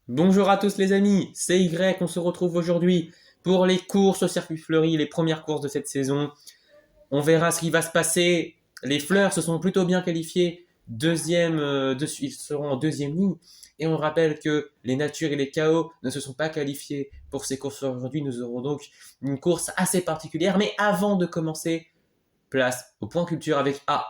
Bonjour à tous les amis, c'est Y, on se retrouve aujourd'hui pour les courses au circuit fleuri, les premières courses de cette saison. On verra ce qui va se passer. Les fleurs se sont plutôt bien qualifiés. Ils seront en deuxième ligne. Et on rappelle que les natures et les chaos ne se sont pas qualifiés pour ces courses aujourd'hui. Nous aurons donc une course assez particulière. Mais avant de commencer, place au point culture avec A.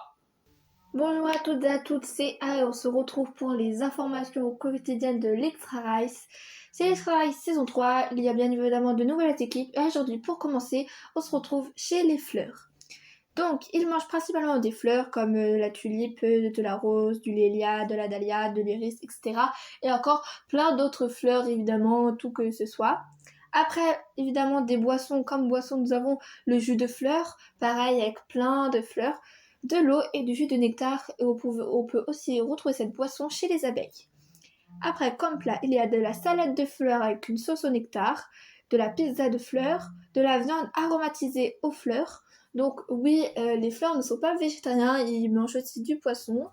Bonjour à toutes et à toutes, c'est A et on se retrouve pour les informations quotidiennes de l'Extra Rice. C'est l'Extra Rice saison 3, il y a bien évidemment de nouvelles équipes et aujourd'hui pour commencer, on se retrouve chez les fleurs. Donc, ils mangent principalement des fleurs comme la tulipe, de la rose, du lélia, de la dahlia, de l'iris, etc. Et encore plein d'autres fleurs évidemment, tout que ce soit. Après, évidemment, des boissons. Comme boisson, nous avons le jus de fleurs, pareil avec plein de fleurs, de l'eau et du jus de nectar. Et on peut aussi retrouver cette boisson chez les abeilles. Après, comme plat, il y a de la salade de fleurs avec une sauce au nectar, de la pizza de fleurs, de la viande aromatisée aux fleurs. Donc oui, les fleurs ne sont pas végétariens, ils mangent aussi du poisson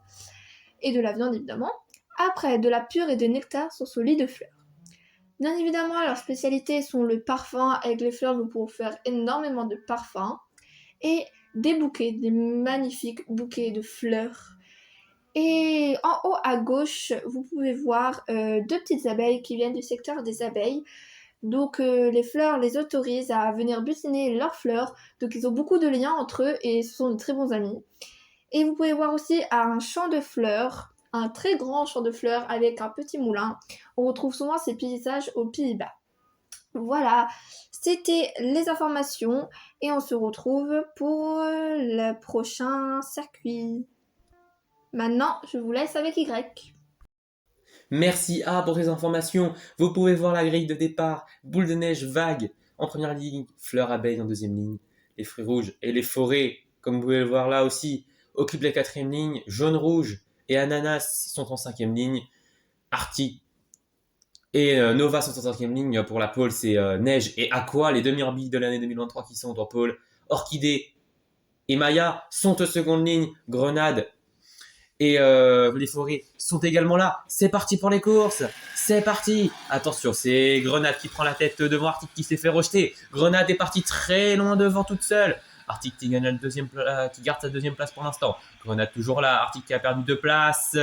et de la viande évidemment. Après, de la purée et de nectar sur ce lit de fleurs. Bien évidemment, leurs spécialités sont le parfum. Avec les fleurs, nous pouvons faire énormément de parfums. Et des bouquets, des magnifiques bouquets de fleurs. Et en haut à gauche, vous pouvez voir deux petites abeilles qui viennent du secteur des abeilles. Donc les fleurs les autorisent à venir butiner leurs fleurs. Donc ils ont beaucoup de liens entre eux et ce sont de très bons amis. Et vous pouvez voir aussi un champ de fleurs, un très grand champ de fleurs avec un petit moulin. On retrouve souvent ces paysages aux Pays-Bas. Voilà, c'était les informations et on se retrouve pour le prochain circuit. Maintenant, je vous laisse avec Y. Merci A pour ces informations. Vous pouvez voir la grille de départ. Boule de neige vague en première ligne, fleurs abeilles en deuxième ligne. Les fruits rouges et les forêts, comme vous pouvez le voir là aussi, occupent la quatrième ligne. Jaune, rouge et ananas sont en cinquième ligne. Arctique et Nova sont en cinquième ligne. Pour la pole, c'est Neige et Aqua, les demi-orbites de l'année 2023 qui sont en pole. Orchidée et Maya sont en seconde ligne. Grenade et les forêts sont également là. C'est parti pour les courses. C'est parti. Attention, c'est Grenade qui prend la tête devant Arctic qui s'est fait rejeter. Grenade est partie très loin devant toute seule. Arctic qui garde sa deuxième place pour l'instant. Grenade toujours là. Arctic qui a perdu 2 places.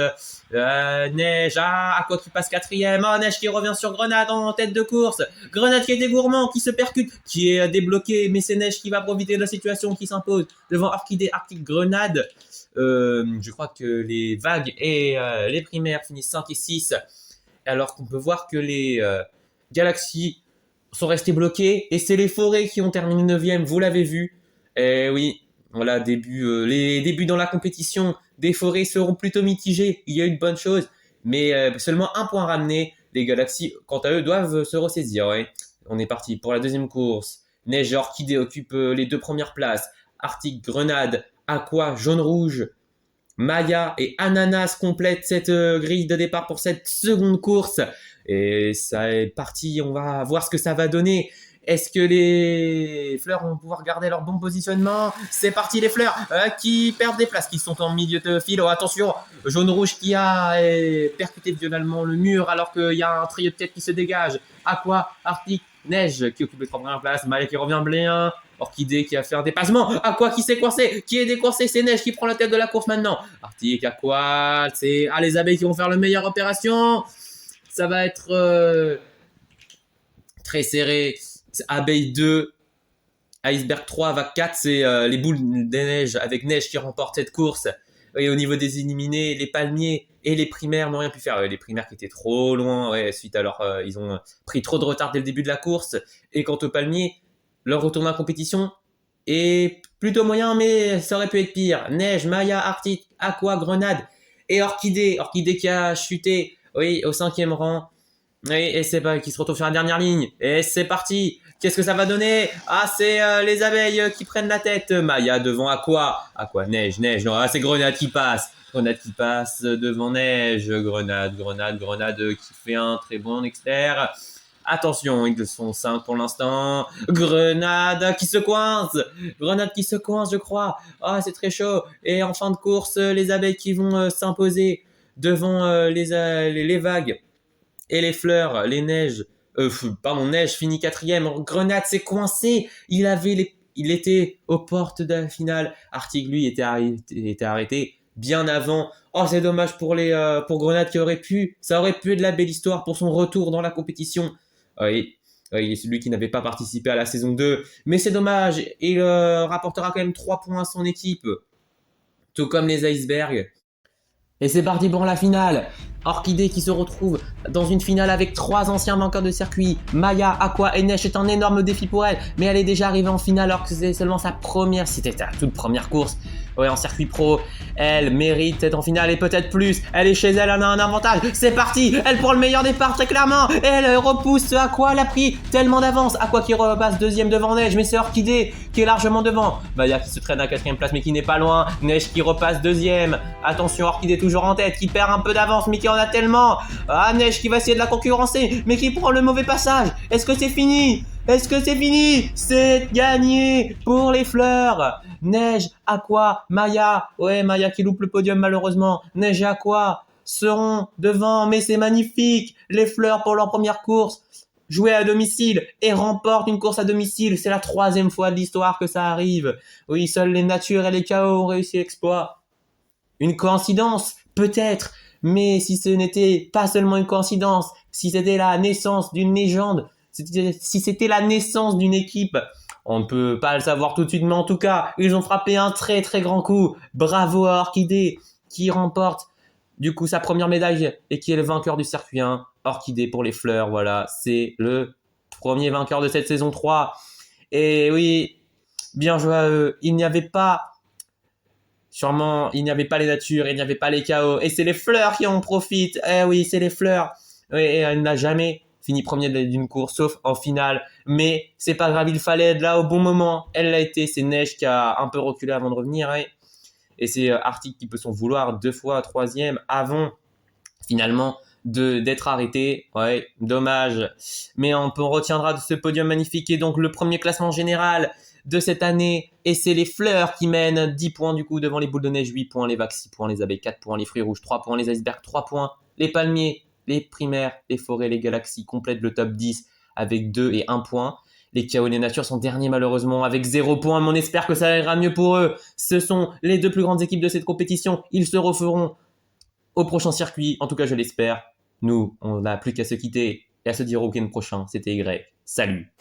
Neige, à quoi qui passe quatrième. Oh, Neige qui revient sur Grenade en tête de course. Grenade qui est gourmand, qui se percute, qui est débloqué. Mais c'est Neige qui va profiter de la situation qui s'impose devant Arctic Grenade. Je crois que les vagues et les primaires finissent 5 et 6, alors qu'on peut voir que les galaxies sont restées bloquées, et c'est les forêts qui ont terminé 9e, vous l'avez vu. Et oui, voilà, les débuts dans la compétition des forêts seront plutôt mitigés, il y a une bonne chose, mais seulement un point ramené, les galaxies, quant à eux, doivent se ressaisir. Ouais. On est parti pour la deuxième course. Neige et Orchidée occupent les 2 premières places. Arctic, Grenade, Aqua, jaune-rouge, Maya et Ananas complètent cette grille de départ pour cette seconde course. Et ça est parti, on va voir ce que ça va donner. Est-ce que les fleurs vont pouvoir garder leur bon positionnement? C'est parti les fleurs qui perdent des places, qui sont en milieu de fil. Oh, attention, jaune-rouge qui a percuté violemment le mur alors qu'il y a un trio de tête qui se dégage. Aqua, Arctic, Neige qui occupe les 3 premières places. Maya qui revient bien. Orchidée qui a fait un dépassement. Aqua qui s'est coincé. Qui est décoincé? C'est Neige qui prend la tête de la course maintenant. Arctic, Aqua, c'est les abeilles qui vont faire la meilleure opération. Ça va être très serré. Abeille 2, Iceberg 3, Vague 4, c'est les boules de neige avec Neige qui remportent cette course. Et au niveau des éliminés, les palmiers et les primaires n'ont rien pu faire. Les primaires qui étaient trop loin, suite à ils ont pris trop de retard dès le début de la course. Et quant aux palmiers, leur retour en compétition est plutôt moyen, mais ça aurait pu être pire. Neige, Maya, Arctic, Aqua, Grenade et Orchidée. Orchidée qui a chuté, oui, au 5e rang. Oui, et c'est pas qui se retrouve sur la dernière ligne. Et c'est parti. Qu'est-ce que ça va donner? Ah, c'est les abeilles qui prennent la tête. Maya devant Aqua. Aqua, Neige, Neige. Non, c'est Grenade qui passe. Grenade qui passe devant Neige. Grenade qui fait un très bon externe. Attention, ils sont 5 pour l'instant. Grenade qui se coince. Grenade qui se coince, je crois. Ah, c'est très chaud. Et en fin de course, les abeilles qui vont s'imposer devant les vagues et les fleurs, les neiges, neige finit quatrième. Grenade s'est coincé. Il était aux portes de la finale. Arctic, lui, était arrêté bien avant. Oh, c'est dommage pour Grenade ça aurait pu être la belle histoire pour son retour dans la compétition. Oui, il est celui qui n'avait pas participé à la saison 2. Mais c'est dommage. Il rapportera quand même 3 points à son équipe. Tout comme les icebergs. Et c'est parti pour la finale. Orchidée qui se retrouve dans une finale avec 3 anciens vainqueurs de circuit. Maya, Aqua et Neige est un énorme défi pour elle, mais elle est déjà arrivée en finale alors que c'est seulement c'était sa toute première course. Ouais, en circuit pro, elle mérite d'être en finale et peut-être plus. Elle est chez elle, elle a un avantage. C'est parti, elle prend le meilleur départ très clairement. Et elle repousse Aqua, elle a pris tellement d'avance. Aqua qui repasse deuxième devant Neige, mais c'est Orchidée qui est largement devant. Maya qui se traîne à 4ème place mais qui n'est pas loin. Neige qui repasse deuxième. Attention, Orchidée toujours en tête, qui perd un peu d'avance mais qui en a tellement. Ah, Neige qui va essayer de la concurrencer mais qui prend le mauvais passage. Est-ce que c'est fini? Est-ce que c'est fini? C'est gagné pour les fleurs. Neige, Aqua, Maya. Ouais, Maya qui loupe le podium malheureusement. Neige et Aqua seront devant, mais c'est magnifique. Les fleurs pour leur première course. Jouer à domicile et remportent une course à domicile. C'est la 3e fois de l'histoire que ça arrive. Oui, seuls les natures et les chaos ont réussi l'exploit. Une coïncidence? Peut-être. Mais si ce n'était pas seulement une coïncidence, si c'était la naissance d'une légende, si c'était la naissance d'une équipe, on ne peut pas le savoir tout de suite, mais en tout cas, ils ont frappé un très très grand coup. Bravo à Orchidée qui remporte du coup sa première médaille et qui est le vainqueur du circuit 1. Orchidée pour les fleurs, voilà, c'est le premier vainqueur de cette saison 3. Et oui, bien joué à eux. Il n'y avait pas les natures, il n'y avait pas les chaos. Et c'est les fleurs qui en profitent. Eh oui, c'est les fleurs. Et elle n'a jamais fini premier d'une course, sauf en finale. Mais c'est pas grave, il fallait être là au bon moment. Elle l'a été, c'est Neige qui a un peu reculé avant de revenir. Et c'est Arctic qui peut s'en vouloir 2 fois, 3e, avant finalement d'être arrêté. Ouais, dommage. Mais on retiendra de ce podium magnifique. Et donc le premier classement général de cette année. Et c'est les fleurs qui mènent 10 points du coup devant les boules de neige, 8 points, les vagues 6 points, les abeilles 4 points, les fruits rouges 3 points, les icebergs 3 points, les palmiers, les primaires, les forêts, les galaxies complètent le top 10 avec 2 et 1 point. Les chaos et les natures sont derniers malheureusement avec 0 point, mais on espère que ça ira mieux pour eux. Ce sont les 2 plus grandes équipes de cette compétition. Ils se referont au prochain circuit, en tout cas je l'espère. Nous, on n'a plus qu'à se quitter et à se dire au week-end prochain. C'était Y. Salut!